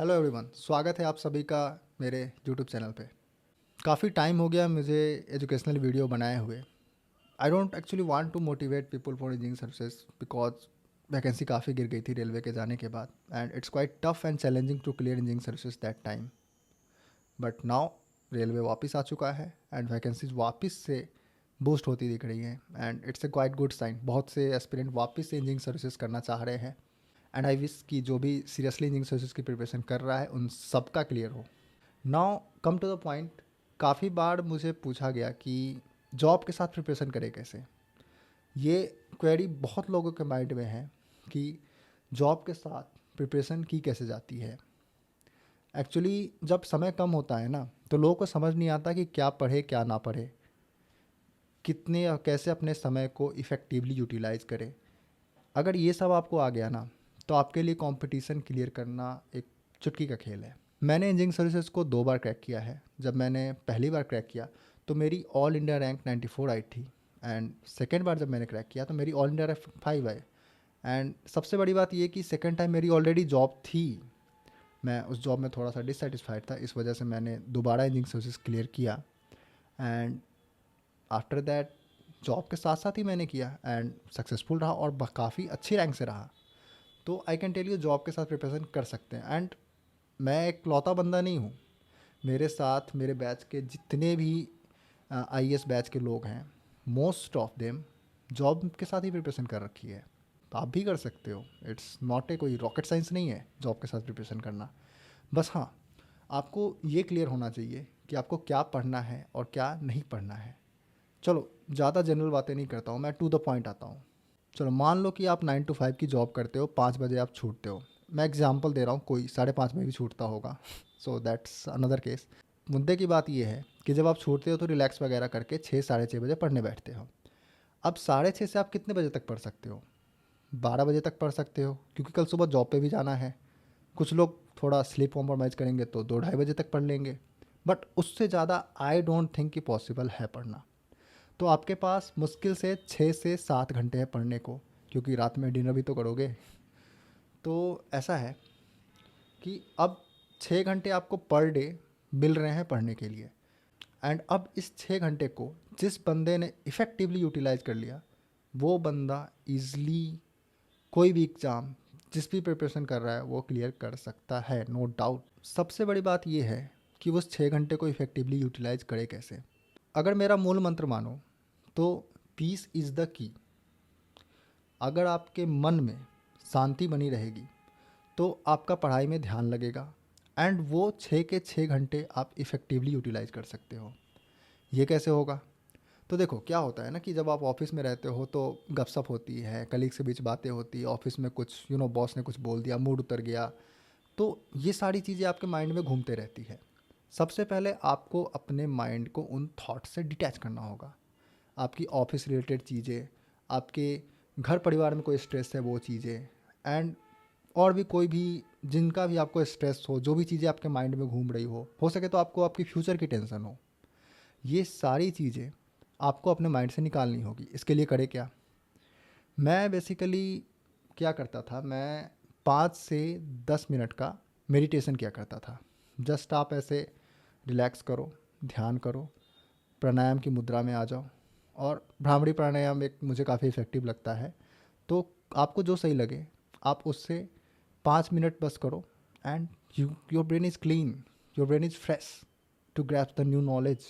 Hello everyone, स्वागत है आप सभी का मेरे यूट्यूब चैनल पे। काफ़ी टाइम हो गया मुझे एजुकेशनल वीडियो बनाए हुए। I don't actually want to motivate people for engineering services because vacancy काफ़ी गिर गई थी रेलवे के जाने के बाद and it's quite tough and challenging to clear engineering services that time. But now railway वापस आ चुका है एंड वैकेंसीज वापस से बूस्ट होती दिख रही हैं and it's a quite good sign. बहुत से एस्पिरेंट वापस से इंजीनियरिंग सर्विसेज करना चाह रहे हैं एंड आई विश कि जो भी सीरियसली इंजीनियरिंग सर्विसेज की प्रिपरेशन कर रहा है उन सबका क्लियर हो। Now come to the point. काफ़ी बार मुझे पूछा गया कि जॉब के साथ प्रिपरेशन करें कैसे। ये क्वेरी बहुत लोगों के माइंड में है कि जॉब के साथ प्रिपरेशन की कैसे जाती है। एक्चुअली जब समय कम होता है ना तो लोगों को समझ नहीं आता कि क्या पढ़े क्या ना पढ़े, कितने और कैसे अपने समय को इफ़ेक्टिवली यूटिलाइज करें। अगर ये सब आपको आ गया ना तो आपके लिए कंपटीशन क्लियर करना एक चुटकी का खेल है। मैंने इंजीनियरिंग सर्विसेज को 2 बार क्रैक किया है। जब मैंने पहली बार क्रैक किया तो मेरी ऑल इंडिया रैंक 94 आई थी एंड सेकेंड बार जब मैंने क्रैक किया तो मेरी all India rank 5 I. And सबसे बड़ी बात ये कि सेकेंड टाइम मेरी ऑलरेडी जॉब थी। मैं उस जॉब में थोड़ा सा डिससेटिस्फाइड था, इस वजह से मैंने दोबारा इंजीनियरिंग सर्विसेज क्लियर किया एंड आफ्टर दैट जॉब के साथ साथ ही मैंने किया एंड सक्सेसफुल रहा और काफ़ी अच्छी रैंक से रहा। तो I can tell you job के साथ प्रिपरेशन कर सकते हैं एंड मैं एक लौता बंदा नहीं हूँ। मेरे साथ मेरे बैच के जितने भी आईएएस बैच के लोग हैं, मोस्ट ऑफ देम जॉब के साथ ही प्रिपरेशन कर रखी है। तो आप भी कर सकते हो। इट्स नॉट ए कोई रॉकेट साइंस नहीं है जॉब के साथ प्रिपरेशन करना। बस हाँ, आपको ये क्लियर होना चाहिए कि आपको क्या पढ़ना है और क्या नहीं पढ़ना है। चलो ज़्यादा जनरल बातें नहीं करता हूँ, मैं टू द पॉइंट आता हूँ। चलो मान लो कि आप 9 to 5 की जॉब करते हो, 5 बजे आप छूटते हो। मैं एग्जांपल दे रहा हूँ, कोई 5:30 में भी छूटता होगा, सो दैट्स अनदर केस। मुद्दे की बात यह है कि जब आप छूटते हो तो रिलैक्स वगैरह करके 6 साढ़े 6 बजे पढ़ने बैठते हो। अब 6:30 से आप कितने बजे तक पढ़ सकते हो? 12 बजे तक पढ़ सकते हो क्योंकि कल सुबह जॉब पे भी जाना है। कुछ लोग थोड़ा स्लीप कॉम्प्रोमाइज़ करेंगे तो 2 ढाई बजे तक पढ़ लेंगे। बट उससे ज़्यादा आई डोंट थिंक कि पॉसिबल है पढ़ना। तो आपके पास मुश्किल से 6 से 7 घंटे हैं पढ़ने को, क्योंकि रात में डिनर भी तो करोगे। तो ऐसा है कि अब 6 घंटे आपको पर डे मिल रहे हैं पढ़ने के लिए एंड अब इस 6 घंटे को जिस बंदे ने इफ़ेक्टिवली यूटिलाइज कर लिया वो बंदा ईज़िली कोई भी एग्ज़ाम जिस भी प्रिपरेशन कर रहा है वो क्लियर कर सकता है, नो डाउट। सबसे बड़ी बात ये है कि वो उस 6 घंटे को इफ़ेक्टिवली यूटिलाइज करे कैसे। अगर मेरा मूल मंत्र मानो तो पीस इज़ द की। अगर आपके मन में शांति बनी रहेगी तो आपका पढ़ाई में ध्यान लगेगा एंड वो 6 के 6 घंटे आप इफ़ेक्टिवली यूटिलाइज कर सकते हो। ये कैसे होगा? तो देखो क्या होता है ना कि जब आप ऑफिस में रहते हो तो गपशप होती है, कलीग्स के बीच बातें होती है, ऑफिस में कुछ बॉस ने कुछ बोल दिया, मूड उतर गया, तो ये सारी चीज़ें आपके माइंड में घूमते रहती है। सबसे पहले आपको अपने माइंड को उन थॉट से डिटैच करना होगा। आपकी ऑफिस रिलेटेड चीज़ें, आपके घर परिवार में कोई स्ट्रेस है वो चीज़ें एंड और भी कोई भी जिनका भी आपको स्ट्रेस हो, जो भी चीज़ें आपके माइंड में घूम रही हो सके तो आपको आपकी फ्यूचर की टेंशन हो, ये सारी चीज़ें आपको अपने माइंड से निकालनी होगी। इसके लिए करे क्या? मैं बेसिकली क्या करता था, मैं 5 से 10 मिनट का मेडिटेशन किया करता था। जस्ट आप ऐसे रिलैक्स करो, ध्यान करो, प्राणायाम की मुद्रा में आ जाओ। और भ्रामरी प्राणायाम एक मुझे काफ़ी इफ़ेक्टिव लगता है। तो आपको जो सही लगे आप उससे 5 मिनट बस करो and your brain is clean, your brain is fresh to grasp the new knowledge.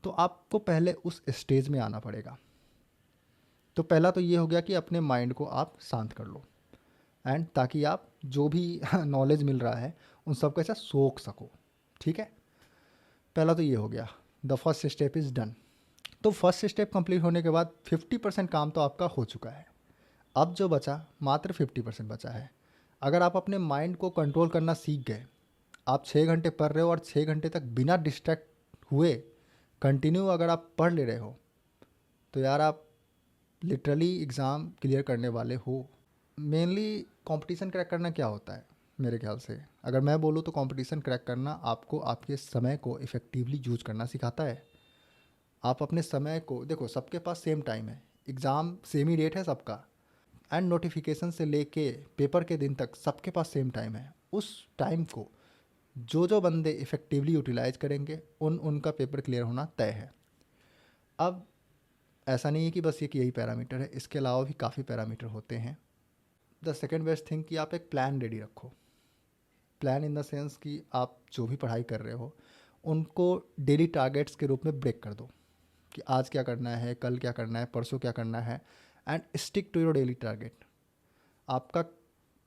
तो आपको पहले उस स्टेज में आना पड़ेगा। तो पहला तो ये हो गया कि अपने माइंड को आप शांत कर लो एंड ताकि आप जो भी नॉलेज मिल रहा है उन सबको ऐसा सोख सको। ठीक है, पहला तो ये हो गया, the first step is done. तो फर्स्ट स्टेप कंप्लीट होने के बाद 50% काम तो आपका हो चुका है। अब जो बचा मात्र 50% बचा है। अगर आप अपने माइंड को कंट्रोल करना सीख गए, आप 6 घंटे पढ़ रहे हो और 6 घंटे तक बिना डिस्ट्रैक्ट हुए कंटिन्यू अगर आप पढ़ ले रहे हो तो यार आप लिटरली एग्ज़ाम क्लियर करने वाले हो। मेनली कंपटीशन क्रैक करना क्या होता है मेरे ख्याल से, अगर मैं बोलूँ तो कंपटीशन क्रैक करना आपको आपके समय को इफ़ेक्टिवली यूज करना सिखाता है। आप अपने समय को देखो, सबके पास सेम टाइम है, एग्ज़ाम सेम ही डेट है सबका एंड नोटिफिकेशन से लेके पेपर के दिन तक सबके पास सेम टाइम है। उस टाइम को जो जो बंदे इफ़ेक्टिवली यूटिलाइज करेंगे उनका पेपर क्लियर होना तय है। अब ऐसा नहीं है कि बस यही पैरामीटर है, इसके अलावा भी काफ़ी पैरामीटर होते हैं। द सेकेंड बेस्ट थिंग कि आप एक प्लान रेडी रखो। प्लान इन द सेंस कि आप जो भी पढ़ाई कर रहे हो उनको डेली टारगेट्स के रूप में ब्रेक कर दो कि आज क्या करना है, कल क्या करना है, परसों क्या करना है, and stick to your daily target. आपका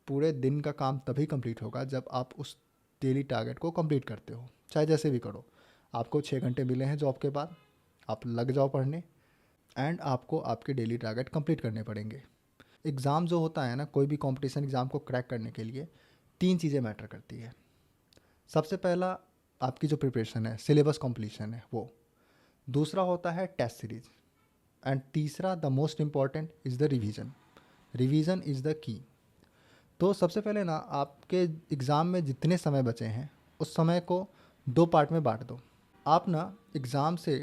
पूरे दिन का काम तभी कंप्लीट होगा जब आप उस डेली टारगेट को कंप्लीट करते हो, चाहे जैसे भी करो। आपको 6 घंटे मिले हैं जॉब के बाद, आप लग जाओ पढ़ने एंड आपको आपके डेली टारगेट कंप्लीट करने पड़ेंगे। एग्ज़ाम जो होता है ना, कोई भी कंपटीशन एग्ज़ाम को क्रैक करने के लिए 3 चीज़ें मैटर करती है। सबसे पहला आपकी जो प्रिपरेशन है, सिलेबस कंप्लीशन है वो। दूसरा होता है टेस्ट सीरीज, एंड तीसरा the most important is the revision. Revision is the की। तो सबसे पहले ना आपके एग्ज़ाम में जितने समय बचे हैं उस समय को 2 पार्ट में बांट दो। आप ना एग्ज़ाम से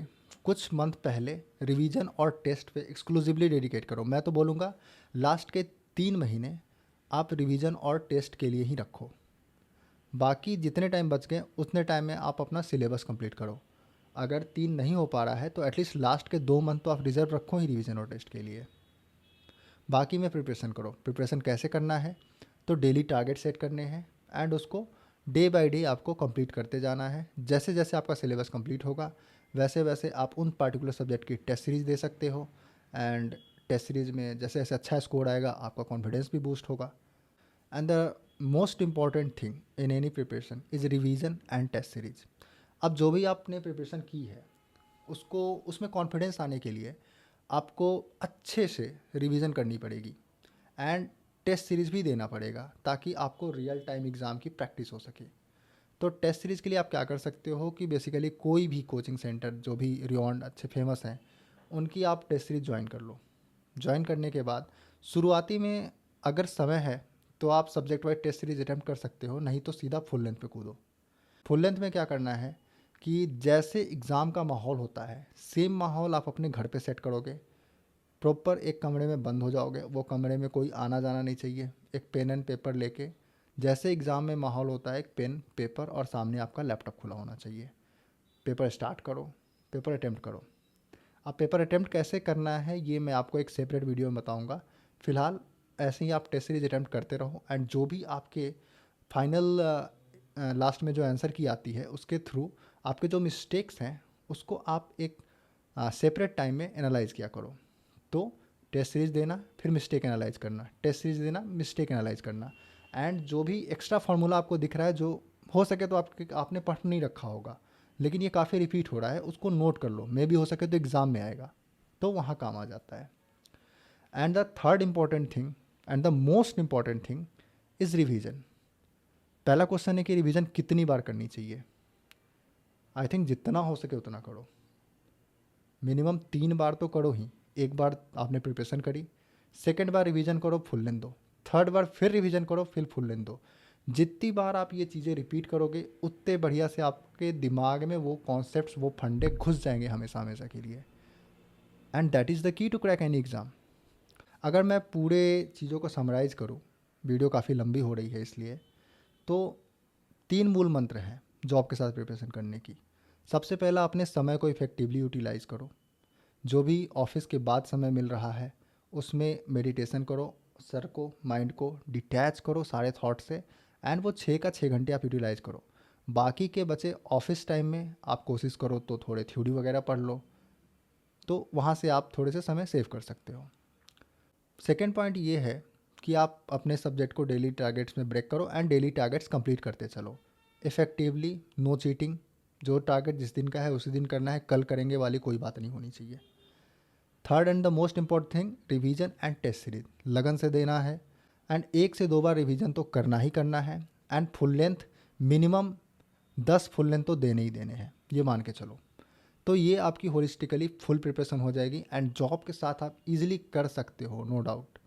कुछ मंथ पहले रिवीजन और टेस्ट पे एक्सक्लूसिवली डेडिकेट करो। मैं तो बोलूँगा लास्ट के 3 महीने आप रिवीजन और टेस्ट के लिए ही रखो। बाकी जितने टाइम बच गए उतने टाइम में आप अपना सिलेबस कंप्लीट करो। अगर 3 नहीं हो पा रहा है तो एटलीस्ट लास्ट के 2 मंथ तो आप रिजर्व रखो ही रिवीजन और टेस्ट के लिए। बाकी में प्रिपरेशन करो। प्रिपरेशन कैसे करना है, तो डेली टारगेट सेट करने हैं एंड उसको डे बाय डे आपको कंप्लीट करते जाना है। जैसे जैसे आपका सिलेबस कंप्लीट होगा वैसे वैसे आप उन पार्टिकुलर सब्जेक्ट की टेस्ट सीरीज़ दे सकते हो, एंड टेस्ट सीरीज़ में जैसे जैसे अच्छा स्कोर आएगा आपका कॉन्फिडेंस भी बूस्ट होगा। And the most important thing in any preparation is revision and test series. अब जो भी आपने प्रिपरेशन की है उसको उसमें कॉन्फिडेंस आने के लिए आपको अच्छे से रिवीजन करनी पड़ेगी एंड टेस्ट सीरीज़ भी देना पड़ेगा ताकि आपको रियल टाइम एग्ज़ाम की प्रैक्टिस हो सके। तो टेस्ट सीरीज़ के लिए आप क्या कर सकते हो कि बेसिकली कोई भी कोचिंग सेंटर जो भी रियॉन्ड अच्छे फेमस हैं उनकी आप टेस्ट सीरीज़ ज्वाइन कर लो। ज्वाइन करने के बाद शुरुआती में अगर समय है तो आप subject wise test series attempt कर सकते हो, नहीं तो सीधा फुल लेंथ पे कूदो। फुल लेंथ में क्या करना है कि जैसे एग्ज़ाम का माहौल होता है सेम माहौल आप अपने घर पे सेट करोगे। प्रॉपर एक कमरे में बंद हो जाओगे, वो कमरे में कोई आना जाना नहीं चाहिए। एक पेन एंड पेपर लेके, जैसे एग्ज़ाम में माहौल होता है एक पेन पेपर और सामने आपका लैपटॉप खुला होना चाहिए। पेपर स्टार्ट करो, पेपर अटैम्प्ट करो। अब पेपर अटैम्प्ट कैसे करना है ये मैं आपको एक सेपरेट वीडियो में बताऊंगा। फ़िलहाल ऐसे ही आप टेस्ट सीरीज अटैम्प्ट करते रहो एंड जो भी आपके फाइनल लास्ट में जो आंसर की आती है उसके थ्रू आपके जो मिस्टेक्स हैं उसको आप एक सेपरेट टाइम में एनालाइज किया करो। तो टेस्ट सीरीज देना, फिर मिस्टेक एनालाइज करना, टेस्ट सीरीज देना, मिस्टेक एनालाइज करना, एंड जो भी एक्स्ट्रा फार्मूला आपको दिख रहा है जो हो सके तो आपने पढ़ नहीं रखा होगा लेकिन ये काफ़ी रिपीट हो रहा है उसको नोट कर लो, मे भी हो सके तो एग्ज़ाम में आएगा तो वहाँ काम आ जाता है। And the third important thing and the most important thing is revision. पहला क्वेश्चन है कि रिवीजन कितनी बार करनी चाहिए। आई थिंक जितना हो सके उतना करो। मिनिमम 3 बार तो करो ही। एक बार आपने प्रिपरेशन करी, सेकेंड बार रिवीजन करो, फुल लेंथ दो, थर्ड बार फिर रिवीजन करो, फिर फुल लेंथ दो। जितनी बार आप ये चीज़ें रिपीट करोगे उतने बढ़िया से आपके दिमाग में वो कॉन्सेप्ट्स, वो फंडे घुस जाएंगे हमेशा हमेशा के लिए। And that is the key to crack any exam. अगर मैं पूरे चीज़ों को समराइज़ करूँ, वीडियो काफ़ी लंबी हो रही है इसलिए, तो 3 मूल मंत्र हैं जॉब के साथ प्रिपरेशन करने की। सबसे पहला, अपने समय को इफ़ेक्टिवली यूटिलाइज़ करो। जो भी ऑफिस के बाद समय मिल रहा है उसमें मेडिटेशन करो, सर को, माइंड को डिटैच करो सारे थॉट से, एंड वो 6 का 6 घंटे आप यूटिलाइज़ करो। बाकी के बचे ऑफिस टाइम में आप कोशिश करो तो थोड़े थ्योरी वगैरह पढ़ लो, तो वहाँ से आप थोड़े से समय सेव कर सकते हो। सेकेंड पॉइंट ये है कि आप अपने सब्जेक्ट को डेली टारगेट्स में ब्रेक करो एंड डेली टारगेट्स कंप्लीट करते चलो इफ़ेक्टिवली, नो चीटिंग। जो टारगेट जिस दिन का है उसी दिन करना है, कल करेंगे वाली कोई बात नहीं होनी चाहिए। Third and the most important thing, revision and test series लगन से देना है एंड 1 से 2 बार रिवीजन तो करना ही करना है, and full length minimum 10 full length तो देने ही देने हैं, ये मान के चलो। तो ये आपकी होलिस्टिकली फुल प्रिपरेशन हो जाएगी एंड जॉब के साथ आप इजीली कर सकते हो, नो डाउट।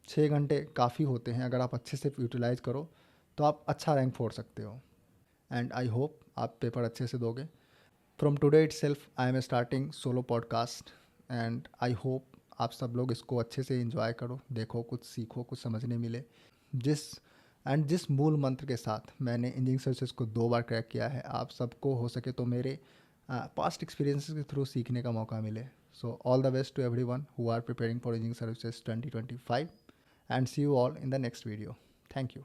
6 घंटे काफ़ी होते हैं, अगर आप अच्छे से यूटिलाइज़ करो तो आप अच्छा रैंक फोड़ सकते हो। एंड आई होप आप पेपर अच्छे से दोगे। From today itself I am starting solo podcast and I hope आप सब लोग इसको अच्छे से एंजॉय करो, देखो, कुछ सीखो, कुछ समझने मिले। जिस एंड जिस मूल मंत्र के साथ मैंने इंजीनियरिंग सर्विसेज को 2 बार क्रैक किया है, आप सबको हो सके तो मेरे पास्ट एक्सपीरियंसेस के थ्रू सीखने का मौका मिले. So all the best to everyone who are preparing for engineering services 2025 and see you all in the next video. Thank you.